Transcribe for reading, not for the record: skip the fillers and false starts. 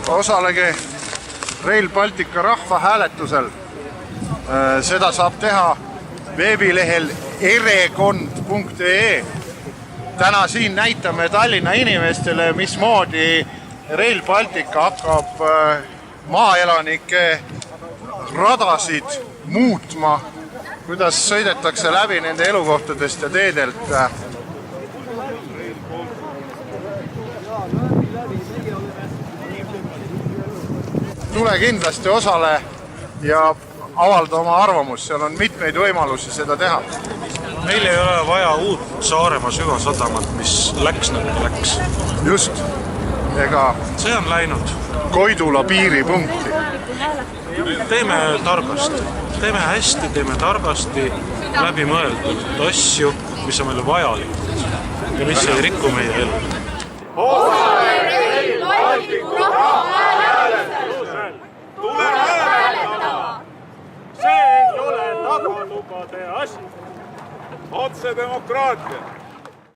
Osalege Rail Baltica rahvahääletusel. Seda saab teha veebilehel erekond.ee. Täna siin näitame Tallinna inimestele, mismoodi Rail Baltica hakkab maaelanike radasid muutma, kuidas sõidetakse läbi nende elukohtadest ja teedelt. Tule kindlasti osale ja avalda oma arvamus, seal on mitmeid võimalusi seda teha. Meil ei ole vaja uut Saaremaa süvasadamat, mis läks nagu läks. Just, ega see on läinud. Koidula piiripunkti. Teeme targasti, teeme hästi, teeme targasti läbimõeldud asju, mis on meile vajalikud ja mis ei rikku meie elu. Osale Rail Balticu rahvahääletusel! Tule hääletama! See ei ole tagalubade asi. Otsedemokraatia.